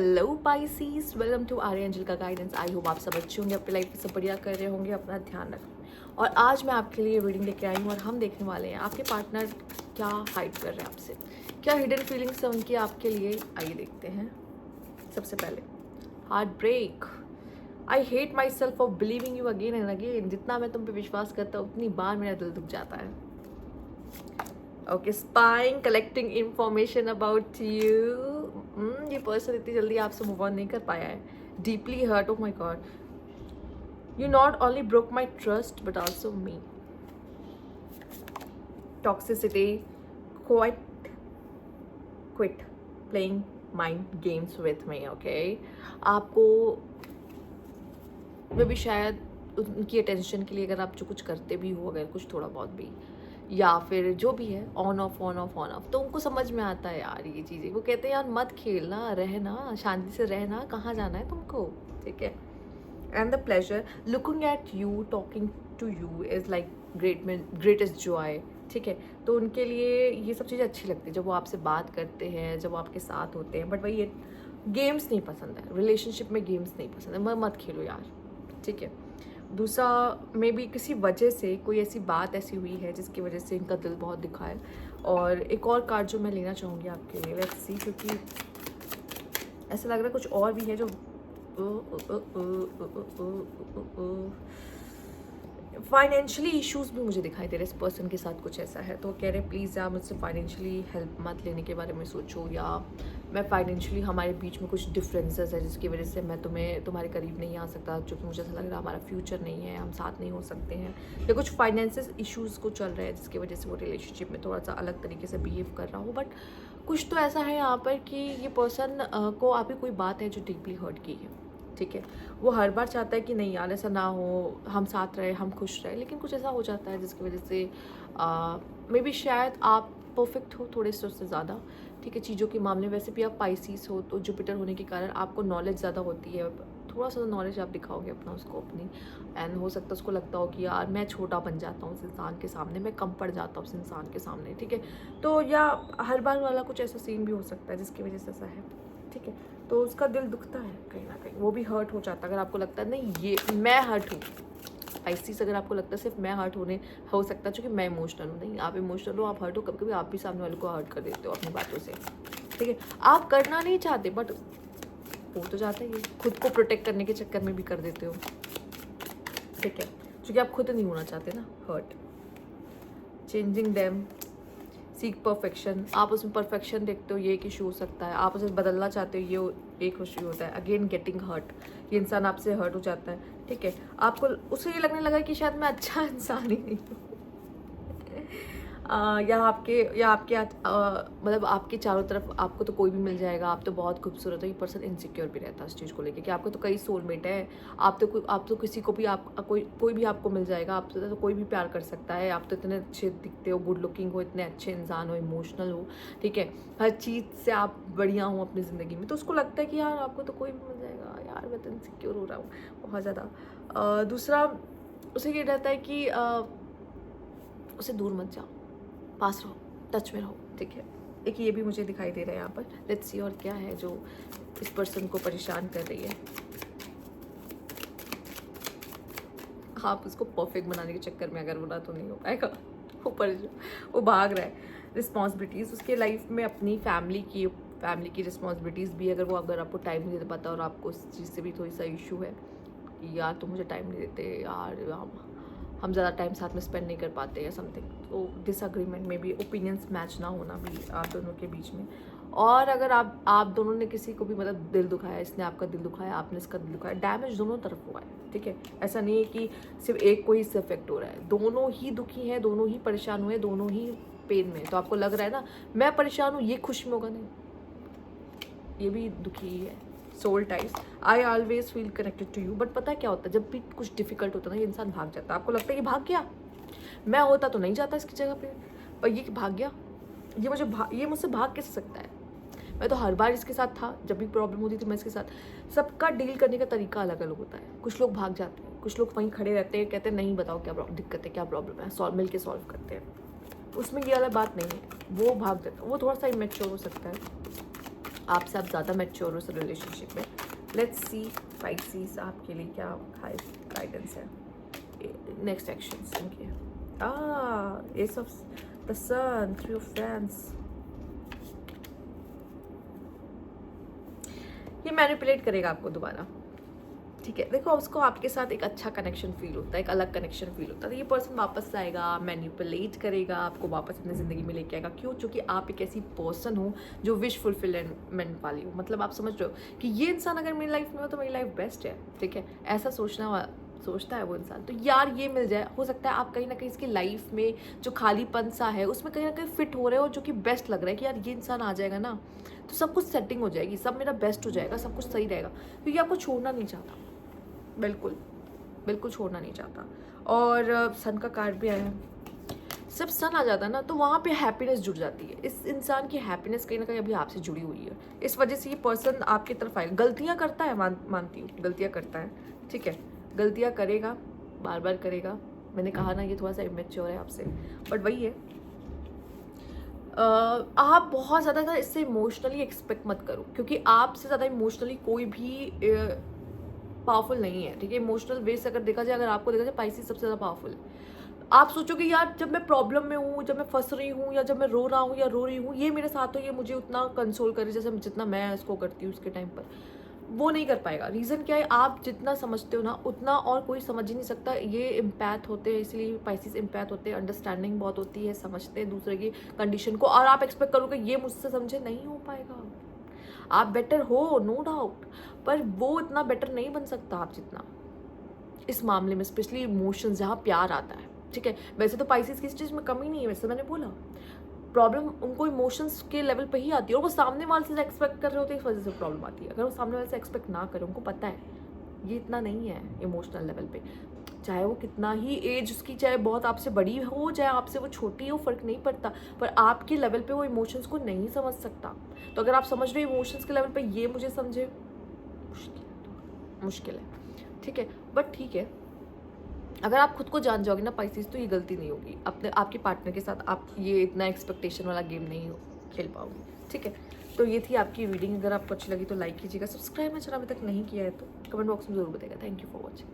Hello Pisces, welcome to Arya angel का guidance. I hope आप सब अच्छे होंगे, अपनी लाइफ में सब बढ़िया कर रहे होंगे, अपना ध्यान रखें। और आज मैं आपके लिए रीडिंग लेके आई हूँ और हम देखने वाले हैं आपके पार्टनर क्या हाइड कर रहे हैं आपसे, क्या हिडन फीलिंग्स है उनकी आपके लिए। आइए देखते हैं। सबसे पहले heart break. I hate myself for believing you again and again. जितना मैं तुम पे विश्वास करता हूँ उतनी बार मेरा दिल दुख जाता है। Okay, spying, collecting information about you. ये पर्सन इतनी जल्दी आपसे मूव ऑन नहीं कर पाया है। Deeply hurt, oh my god, you not only broke my trust but also me. Toxicity, quit playing mind games with me. Okay, आपको मे भी शायद उनकी अटेंशन के लिए अगर आप जो कुछ करते भी हो, अगर कुछ थोड़ा बहुत भी या फिर जो भी है on off on off on off, तो उनको समझ में आता है यार ये चीज़ें। वो कहते हैं यार मत खेलना, रहना शांति से, रहना, कहाँ जाना है तुमको, ठीक है। And the pleasure looking at you, talking to you is like greatest joy, ठीक है। तो उनके लिए ये सब चीज़ें अच्छी लगती है जब वो आपसे बात करते हैं, जब वो आपके साथ होते हैं। बट वही ये गेम्स नहीं पसंद है, रिलेशनशिप में गेम्स नहीं पसंद है, मत खेलो यार, ठीक है। दूसरा, मे बी किसी वजह से कोई ऐसी बात ऐसी हुई है जिसकी वजह से इनका दिल बहुत दुखा है। और एक और कार्ड जो मैं लेना चाहूँगी आपके लिए, लेट्स सी, क्योंकि ऐसा लग रहा है कुछ और भी है जो फाइनेंशियली इश्यूज भी मुझे दिखाई दे रहे हैं। इस पर्सन के साथ कुछ ऐसा है तो कह रहे प्लीज़ यार मुझसे फाइनेंशियली हेल्प मत लेने के बारे में सोचो, या मैं फाइनेंशियली हमारे बीच में कुछ डिफरेंसेस है जिसकी वजह से मैं तुम्हारे करीब नहीं आ सकता, जो कि मुझे ऐसा लग रहा है हमारा फ्यूचर नहीं है, हम साथ नहीं हो सकते हैं। या कुछ फाइनेंशियल इश्यूज़ को चल रहे हैं जिसकी वजह से वो रिलेशनशिप में थोड़ा सा अलग तरीके से बिहेव कर रहा हो। बट कुछ तो ऐसा है यहाँ पर कि ये पर्सन को आपकी कोई बात है जो डीपली हर्ट की है, ठीक है। वो हर बार चाहता है कि नहीं यार ऐसा ना हो, हम साथ रहे, हम खुश रहे, लेकिन कुछ ऐसा हो जाता है जिसकी वजह से मे बी शायद आप परफेक्ट हो थोड़े से उससे ज़्यादा, ठीक है, चीज़ों के मामले में। वैसे भी आप पाइसीस हो तो जुपिटर होने के कारण आपको नॉलेज ज़्यादा होती है, थोड़ा सा नॉलेज आप दिखाओगे अपना उसको अपनी। एंड हो सकता है उसको लगता हो कि यार मैं छोटा बन जाता हूँ उस इंसान के सामने, मैं कम पड़ जाता हूँ उस इंसान के सामने, ठीक है। तो या हर बार वाला कुछ ऐसा सीन भी हो सकता है जिसकी वजह से ऐसा है, ठीक है। तो उसका दिल दुखता है कहीं ना कहीं, वो भी हर्ट हो जाता है। अगर आपको लगता है नहीं ये मैं हर्ट हूँ, ऐसी अगर आपको लगता है सिर्फ मैं हर्ट होने हो सकता है क्योंकि मैं इमोशनल हूँ, नहीं, आप इमोशनल हो, आप हर्ट हो, कभी कभी आप भी सामने वाले को हर्ट कर देते हो अपनी बातों से, ठीक है। आप करना नहीं चाहते बट हो तो जाता ही है, खुद को प्रोटेक्ट करने के चक्कर में भी कर देते हो, ठीक है, क्योंकि आप खुद नहीं होना चाहते ना hurt. Changing them, seek perfection, आप उसमें परफेक्शन देखते हो, ये एक इशू हो सकता है। आप उसे बदलना चाहते हो, ये एक इशू होता है। अगेन गेटिंग हर्ट, ये इंसान आपसे हर्ट हो जाता है, ठीक है। आपको उसे ये लगने लगा कि शायद मैं अच्छा इंसान ही नहीं हूँ या आपके मतलब आपके चारों तरफ आपको तो कोई भी मिल जाएगा, आप तो बहुत खूबसूरत हो। ये पर्सन इनसिक्योर भी रहता है इस चीज़ को लेकर कि आपको तो कई सोलमेट है, आप तो किसी को भी कोई भी आपको मिल जाएगा, आप तो कोई भी प्यार कर सकता है। आप तो इतने अच्छे दिखते हो, गुड लुकिंग हो, इतने अच्छे इंसान हो, इमोशनल हो, ठीक है, हर चीज़ से आप बढ़िया हो अपनी ज़िंदगी में। तो उसको लगता है कि यार आपको तो कोई भी मिल जाएगा, यार मैं तो इनसिक्योर हो रहा हूँ बहुत ज़्यादा। दूसरा, उसे ये रहता है कि उसे दूर मत जाओ, पास रहो, टच में रहो, ठीक है। एक ये भी मुझे दिखाई दे रहा है यहाँ पर। लेट्स सी और क्या है जो इस पर्सन को परेशान कर रही है। आप उसको परफेक्ट बनाने के चक्कर में अगर बोला तो नहीं हो पाएगा, वो भाग रहा है रिस्पॉन्सिबिलिटीज़ उसके लाइफ में, अपनी फैमिली की रिस्पॉन्सिबिलिटीज़ भी। अगर आपको टाइम नहीं दे पाता और आपको उस चीज़ से भी थोड़ी सा इशू है कि यार तुम मुझे टाइम नहीं देते, यार हम ज़्यादा टाइम साथ में स्पेंड नहीं कर पाते या समथिंग, तो डिसएग्रीमेंट में भी, ओपिनियंस मैच ना होना भी आप दोनों के बीच में। और अगर आप दोनों ने किसी को भी मतलब दिल दुखाया, इसने आपका दिल दुखाया, आपने इसका दिल दुखाया, डैमेज दोनों तरफ हुआ है, ठीक है। ऐसा नहीं है कि सिर्फ एक को ही इससे इफेक्ट हो रहा है, दोनों ही दुखी हैं, दोनों ही परेशान हुए, दोनों ही पेन में। तो आपको लग रहा है ना मैं परेशान हूँ, ये खुश में होगा, नहीं, ये भी दुखी ही है। Soul ties, I always feel connected to you. But पता है क्या होता है, जब भी कुछ डिफिकल्ट होता है ना, ये इंसान भाग जाता है। आपको लगता है ये भाग गया, मैं होता तो नहीं जाता इसकी जगह पे, पर ये भाग गया, ये मुझसे भाग कैसे सकता है। मैं तो हर बार इसके साथ था, जब भी प्रॉब्लम होती थी मैं इसके साथ। सबका डील करने का तरीका अलग अलग होता है। कुछ लोग भाग जाते हैं, कुछ लोग वहीं खड़े रहते हैं, कहते हैं नहीं बताओ क्या दिक्कत है, क्या प्रॉब्लम है, मिल के सॉल्व करते हैं। उसमें ये वाला बात नहीं है, वो भाग जाता है, वो थोड़ा सा इमेच्योर हो सकता है। आपसे आप ज़्यादा मैच्योर हो इस रिलेशनशिप में। लेट्स सी स्पाइसीज आपके लिए क्या गाइडेंस है, नेक्स्ट एक्शंस इनके। Ace of the sun, three of fans. ये मैनिपुलेट करेगा आपको दोबारा, ठीक है। देखो उसको आपके साथ एक अच्छा कनेक्शन फील होता है, एक अलग कनेक्शन फील होता है, तो ये पर्सन वापस आएगा, मैनिपुलेट करेगा आपको, वापस अपनी ज़िंदगी में लेके आएगा। क्यों? क्योंकि आप एक ऐसी पर्सन हो जो विश फुलफिलमेंट वाली हो। मतलब आप समझ रहे हो कि ये इंसान अगर मेरी लाइफ में हो तो मेरी लाइफ बेस्ट है, ठीक है। ऐसा सोचता है वो इंसान। तो यार ये मिल जाए, हो सकता है आप कहीं ना कहीं इसकी लाइफ में जो खालीपन सा है उसमें कहीं ना कहीं फिट हो रहे हो, जो कि बेस्ट लग रहा है कि यार ये इंसान आ जाएगा ना तो सब कुछ सेटिंग हो जाएगी, सब मेरा बेस्ट हो जाएगा, सब कुछ सही रहेगा। क्योंकि आपको छोड़ना नहीं चाहता, बिल्कुल बिल्कुल छोड़ना नहीं चाहता। और सन का कार्ड भी आया है। जब सन आ जाता है ना तो वहाँ पे हैप्पीनेस जुड़ जाती है। इस इंसान की हैप्पीनेस कहीं ना कहीं अभी आपसे जुड़ी हुई है, इस वजह से ये पर्सन आपकी तरफ आएगा। गलतियाँ करता है, मानती हूँ गलतियाँ करता है, ठीक है, गलतियाँ करेगा, बार बार करेगा। मैंने कहा ना ये थोड़ा सा इमेच्योर है आपसे, बट वही है। आप बहुत ज़्यादा इससे इमोशनली एक्सपेक्ट मत करो, क्योंकि आपसे ज़्यादा इमोशनली कोई भी पावरफुल नहीं है, ठीक है। इमोशनल वे से अगर देखा जाए, अगर आपको देखा जाए, स्पाइसी सबसे ज़्यादा पावरफुल है। आप सोचोगे यार जब मैं प्रॉब्लम में हूँ, जब मैं फंस रही हूँ, या जब मैं रो रहा हूँ या रो रही हूँ, ये मेरे साथ हो, ये मुझे उतना कंसोल करे जैसे जितना मैं इसको करती हूँ उसके टाइम पर, वो नहीं कर पाएगा। रीज़न क्या है? आप जितना समझते हो ना उतना और कोई समझ ही नहीं सकता। ये इम्पैथ होते हैं, इसलिए स्पाइसीज इम्पैथ होते हैं, अंडरस्टैंडिंग बहुत होती है, समझते हैं दूसरे की कंडीशन को। और आप एक्सपेक्ट करोगे ये मुझसे समझे, नहीं हो पाएगा। आप बेटर हो, नो डाउट, पर वो इतना बेटर नहीं बन सकता आप जितना इस मामले में, स्पेशली इमोशंस जहाँ प्यार आता है, ठीक है। वैसे तो स्पाइसीज की इस चीज़ में कमी नहीं है, वैसे मैंने बोला प्रॉब्लम उनको इमोशंस के लेवल पे ही आती है, और वो सामने वाले से एक्सपेक्ट कर रहे होते हैं, इस वजह से प्रॉब्लम आती है। अगर वो सामने वाले से एक्सपेक्ट ना करें, उनको पता है ये इतना नहीं है इमोशनल लेवल पे, चाहे वो कितना ही एज उसकी, चाहे बहुत आपसे बड़ी हो, चाहे आपसे वो छोटी हो, फर्क नहीं पड़ता, पर आपके लेवल पे वो इमोशंस को नहीं समझ सकता। तो अगर आप समझ रहे हो इमोशंस के लेवल पे ये मुझे समझे, मुश्किल है, ठीक है। बट ठीक है, अगर आप खुद को जान जाओगे ना स्पाइसीज, तो ये गलती नहीं होगी। अपने आपके पार्टनर के साथ आप ये इतना एक्सपेक्टेशन वाला गेम नहीं खेल पाओगे, ठीक है। तो ये थी आपकी रीडिंग। अगर आपको अच्छी लगी तो लाइक कीजिएगा, सब्सक्राइब मेरा चैनल अभी तक नहीं किया है तो कमेंट बॉक्स में जरूर बताइएगा। Thank you for watching.